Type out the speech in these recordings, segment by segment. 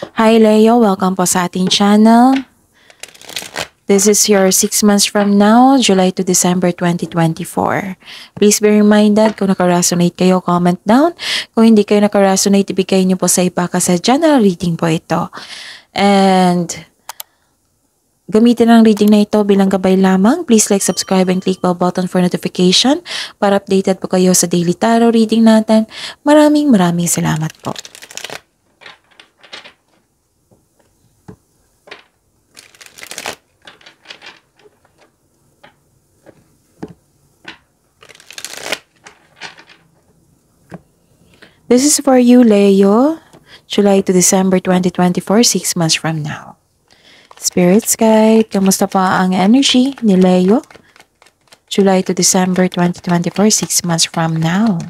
Hi Leo, welcome po sa ating channel. This is your 6 months from now, July to December 2024. Please be reminded, kung naka-resonate kayo, comment down. Kung hindi kayo naka-resonate, ibigay niyo po sa iba kasi general reading po ito. And gamitin ang reading na ito bilang gabay lamang. Please like, subscribe, and click bell button for notification para updated po kayo sa daily tarot reading natin. Maraming salamat po. This is for you, Leo. July to December 2024, 6 months from now. Spirits guide, kamusta pa ang energy ni Leo? July to December 2024, 6 months from now.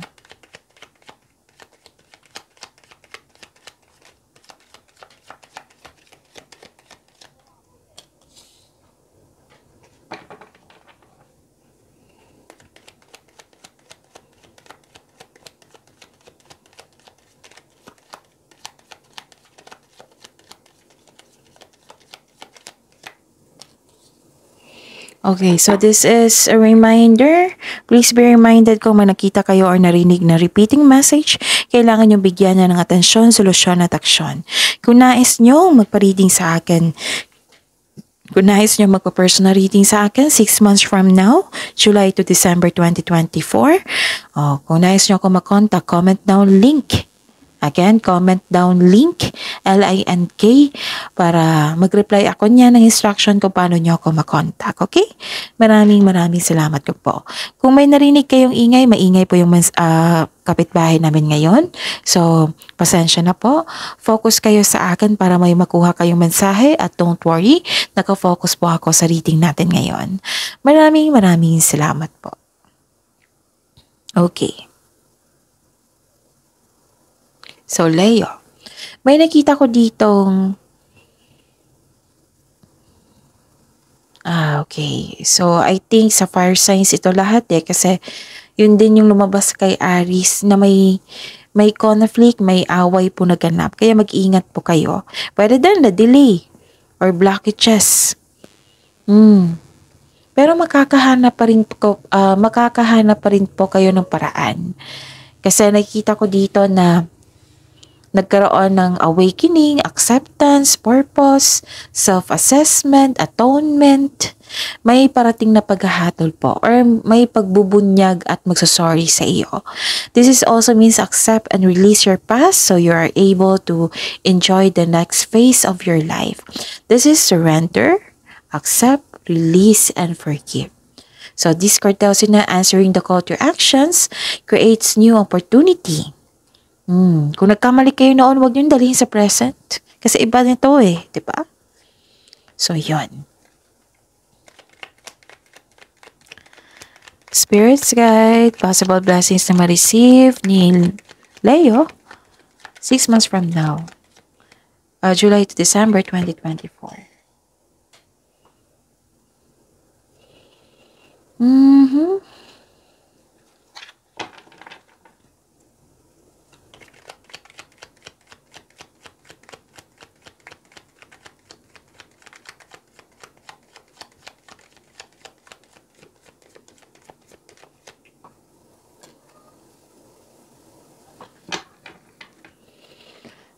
Okay, so this is a reminder. Please be reminded kung may nakita kayo or narinig na repeating message, kailangan nyo bigyan niya ng atensyon, solusyon at aksyon. Kung nais nyo magpa-reading sa akin, kung nais nyo magpa-personal reading sa akin, 6 months from now, July to December 2024, kung nais nyo ako makontak, comment down link. Again, comment down link, LINK, para mag-reply ako niya ng instruction kung paano nyo ako makontak, okay? Maraming salamat po. Kung may narinig kayong ingay, maingay po yung kapitbahay namin ngayon. So, pasensya na po. Focus kayo sa akin para may makuha kayong mensahe at don't worry, nakafocus po ako sa reading natin ngayon. Maraming salamat po. Okay. So, Leo, may nakita ko ditong... okay. So, I think sa fire signs ito lahat kasi yun din yung lumabas kay Aries na may conflict, may away po naganap. Kaya mag-ingat po kayo. Pwede din na delay or blockages. Pero makakahanap pa rin po kayo ng paraan. Kasi nakikita ko dito na nagkaroon ng awakening, acceptance, purpose, self-assessment, atonement. May parating na paghahatol po or may pagbubunyag at magsasorry sa iyo. This is also means accept and release your past so you are able to enjoy the next phase of your life. This is surrender, accept, release, and forgive. So this card tells you na answering the call to actions creates new opportunity. Kung nagkamali kayo noon, huwag nyo dalhin sa present. Kasi iba nito di ba? So, yon. Spirits guide, possible blessings na ma-receive ni Leo, 6 months from now. July to December 2024.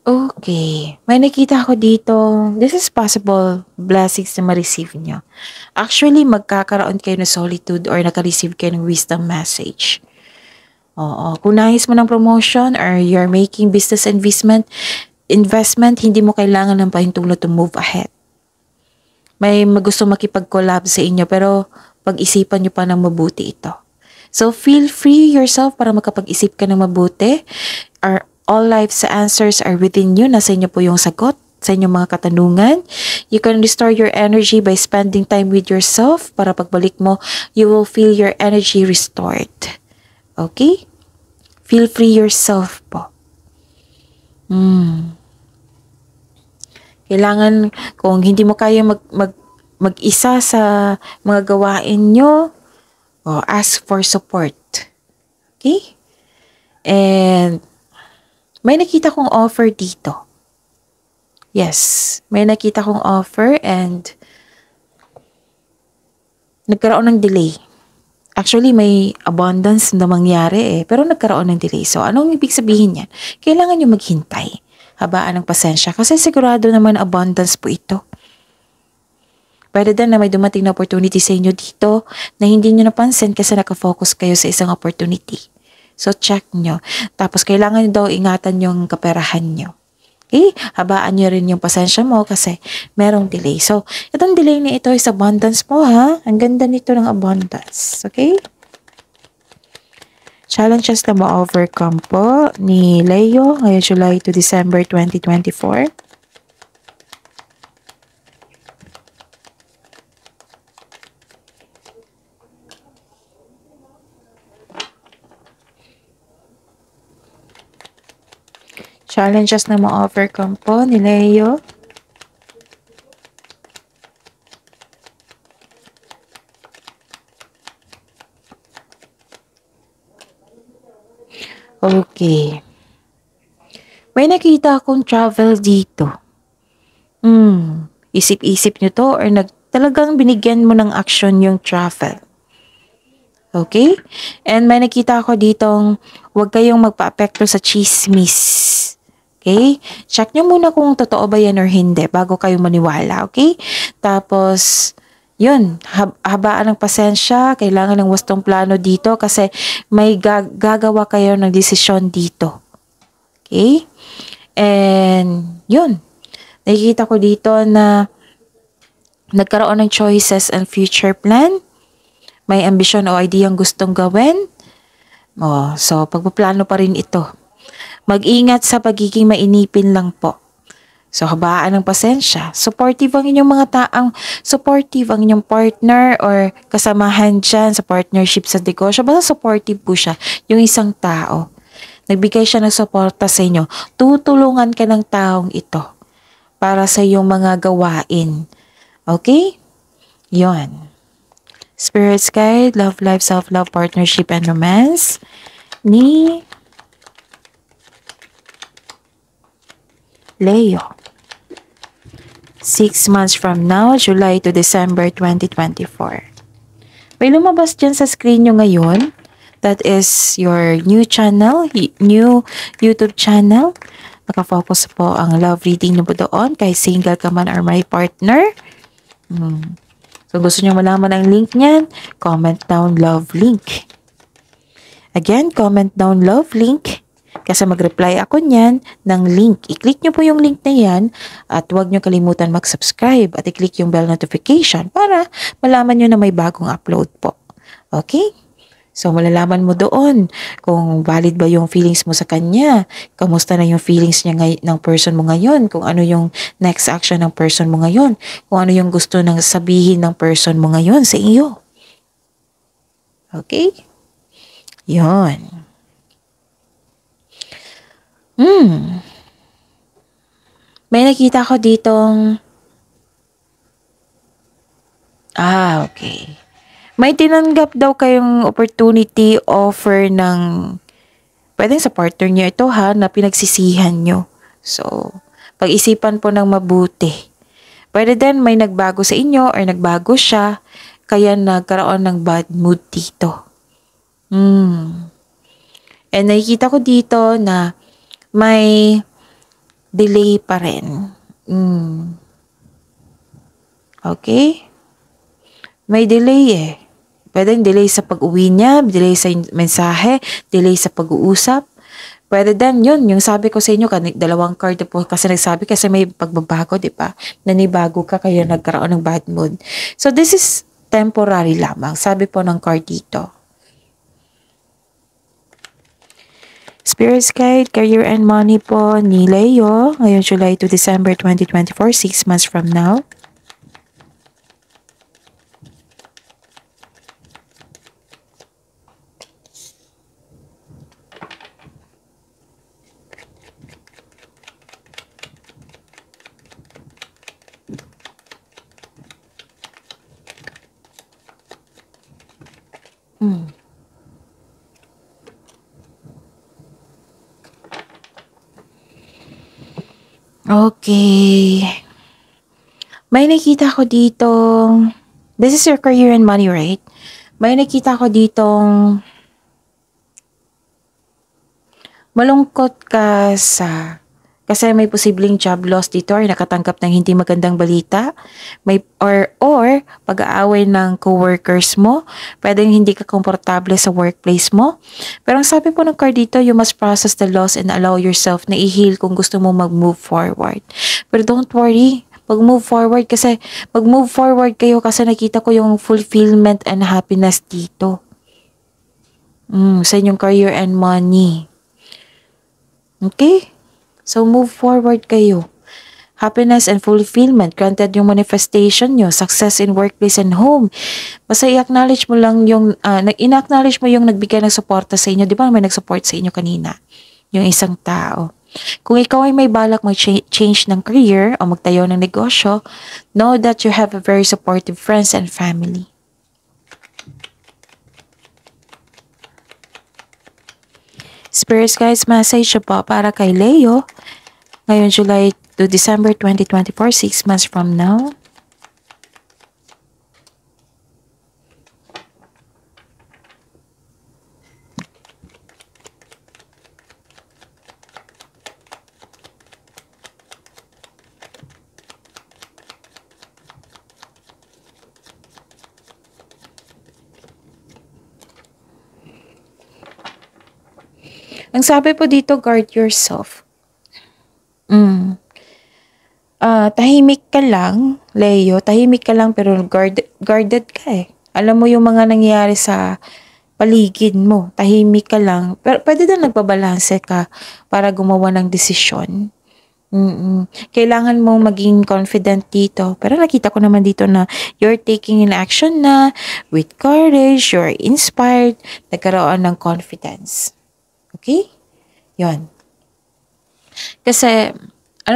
Okay. May nakita ako dito. This is possible blessings na ma-receive nyo. Actually, magkakaroon kayo ng solitude or naka-receive kayo ng wisdom message. Oo. Kung nais mo ng promotion or you're making business investment, hindi mo kailangan ng pahintulot to move ahead. May gusto makipag-collab sa inyo pero pag-isipan nyo pa ng mabuti ito. So, feel free yourself para makapag-isip ka ng mabuti. Or all life's answers are within you. Nasa inyo po yung sagot sa inyong mga katanungan. You can restore your energy by spending time with yourself. Para pagbalik mo, you will feel your energy restored. Okay? Feel free yourself po. Kailangan, kung hindi mo kaya mag-isa sa mga gawain nyo, ask for support. Okay? And may nakita kong offer dito. Yes, may nakita kong offer and nagkaroon ng delay. Actually, may abundance na mangyari pero nagkaroon ng delay. So, anong ibig sabihin yan? Kailangan nyo maghintay. Habaan ng pasensya kasi sigurado naman abundance po ito. Pwede din na may dumating na opportunity sa inyo dito na hindi nyo napansin kasi nakafocus kayo sa isang opportunity. So, check nyo. Tapos, kailangan nyo daw ingatan yung kaperahan nyo. Okay? Habaan nyo rin yung pasensya mo kasi merong delay. So, itong delay na ito is abundance po ha. Ang ganda nito ng abundance. Okay? Challenges na ma-overcome po ni Leo ngayong July to December 2024. Challenges na ma-overcome po ni Leo. Okay. May nakita akong travel dito. Isip-isip nyo to or talagang binigyan mo ng action yung travel. Okay? And may nakita ako ditong huwag kayong magpa-apekto sa chismis. Okay? Check nyo muna kung totoo ba yan or hindi bago kayo maniwala. Okay? Tapos, yun, habaan ng pasensya, kailangan ng wastong plano dito kasi may gagawa kayo ng desisyon dito. Okay? And, yun. Nakikita ko dito na nagkaroon ng choices and future plan. May ambisyon o idea ang gustong gawin. So, pagpaplano pa rin ito. Mag-ingat sa pagiging mainipin lang po. So, habaan ng pasensya. Supportive ang inyong mga supportive ang inyong partner or kasamahan dyan sa partnership sa negosyo. Basta supportive po siya, yung isang tao. Nagbigay siya ng suporta sa inyo. Tutulungan ka ng taong ito para sa iyong mga gawain. Okay? Yon. Spirit's Guide, Love Life, Self-Love, Partnership, and Romance ni Leo. 6 months from now, July to December 2024. May lumabas dyan sa screen nyo ngayon. That is your new channel, new YouTube channel. Nakafocus po ang love reading nyo po doon kay single ka man or may partner. So gusto nyo malaman ang link niyan, comment down love link. Again, comment down love link kasi mag-reply ako niyan ng link. I-click nyo po yung link na yan at huwag nyo kalimutan mag-subscribe at i-click yung bell notification para malaman nyo na may bagong upload po. Okay? So, malalaman mo doon kung valid ba yung feelings mo sa kanya, kamusta na yung feelings niya ng person mo ngayon, kung ano yung next action ng person mo ngayon, kung ano yung gusto nang sabihin ng person mo ngayon sa iyo. Okay? Yon. May nakita ko ditong okay. May tinanggap daw kayong opportunity offer ng pwedeng sa partner niyo ito ha, na pinagsisihan nyo. So, pag-isipan po ng mabuti. Pwede din may nagbago sa inyo or nagbago siya, kaya nagkaroon ng bad mood dito. And nakikita ko dito na may delay pa rin. Okay? May delay Pwedeng delay sa pag-uwi niya, delay sa mensahe, delay sa pag-uusap. Pwede din yun, yung sabi ko sa inyo, dalawang card po kasi nagsabi kasi may pagbabago, di ba? Nanibago ka kaya nagkaroon ng bad mood. So this is temporary lamang, sabi po ng card dito. Spirit's Guide, Career and Money po ni Leo, ngayong July to December 2024, 6 months from now. Okay. May nakita ko ditong, this is your career and money, right? May nakita ko ditong malungkot ka kasi may posibleng job loss dito or nakatanggap ng hindi magandang balita. May or pag-aaway ng coworkers mo, pwedeng hindi ka komportable sa workplace mo. Pero ang sabi po ng card dito, you must process the loss and allow yourself na i-heal kung gusto mo mag-move forward. Pero don't worry, mag-move forward kayo kasi nakita ko yung fulfillment and happiness dito. Sa inyong career and money. Okay? So, move forward kayo. Happiness and fulfillment, granted yung manifestation nyo, success in workplace and home. Basta i-acknowledge mo lang yung, in-acknowledge mo yung nagbigay ng suporta sa inyo. Di ba may nag-support sa inyo kanina? Yung isang tao. Kung ikaw ay may balak mag-change ng career o magtayo ng negosyo, know that you have a very supportive friends and family. Spirit Guides message po para kay Leo ngayon July to December 2024, 6 months from now. Ang sabi po dito, guard yourself. Tahimik ka lang, Leo. Tahimik ka lang pero guarded ka eh. Alam mo yung mga nangyayari sa paligid mo. Tahimik ka lang. Pero pwede din nagbabalanse ka para gumawa ng desisyon. Kailangan mo maging confident dito. Pero nakita ko naman dito na you're taking in action na with courage, you're inspired, nagkaroon ng confidence. Okay? Yon. Kasi,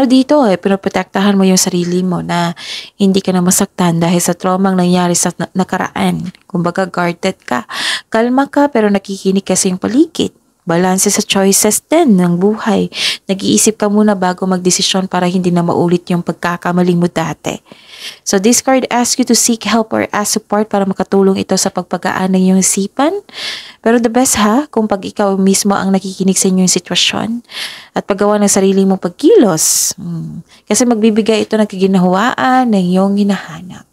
dito pinoprotektahan mo yung sarili mo na hindi ka na masaktan dahil sa traumang nangyari sa nakaraan. Kumbaga, guarded ka. Kalma ka pero nakikinig kasi yung paligid. Balanse sa choices din ng buhay. Nag-iisip ka muna bago magdesisyon para hindi na maulit yung pagkakamali mo dati. So this card asks you to seek help or ask support para makatulong ito sa pagpagaan ng iyong isipan. Pero the best kung pag ikaw mismo ang nakikinig sa inyong sitwasyon at paggawa ng sarili mong pagkilos. Kasi magbibigay ito ng kaginhawaan ng iyong hinahanap.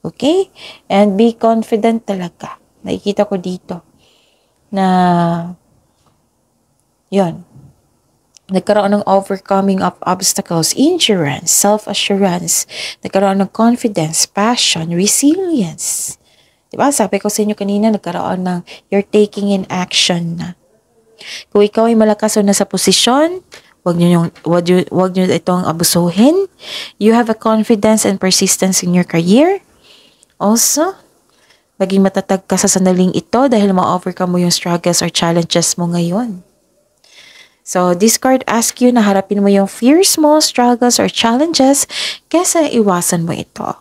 Okay? And be confident talaga. Nakikita ko dito na yon. Nagkaroon ng overcoming of obstacles, endurance, self-assurance, nagkaroon ng confidence, passion, resilience. Diba? Sabi ko sa inyo kanina, nagkaroon ng you're taking in action na. Kung ikaw ay malakas o nasa posisyon, wag nyo itong abusuhin. You have a confidence and persistence in your career. Also, maging matatag ka sa sandaling ito dahil ma-overcome mo yung struggles or challenges mo ngayon. So, this card asks you na harapin mo yung fears mo, struggles, or challenges kesa iwasan mo ito.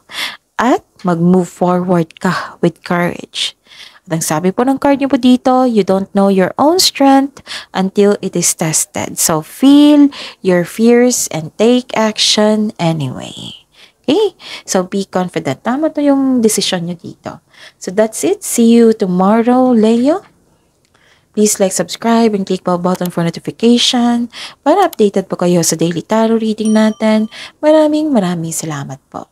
At mag-move forward ka with courage. At ang sabi po ng card niyo po dito, you don't know your own strength until it is tested. So, feel your fears and take action anyway. Okay? So, be confident. Tama to yung decision niyo dito. So, that's it. See you tomorrow, Leo. Please like, subscribe, and click the button for notification para updated po kayo sa daily tarot reading natin. Maraming salamat po.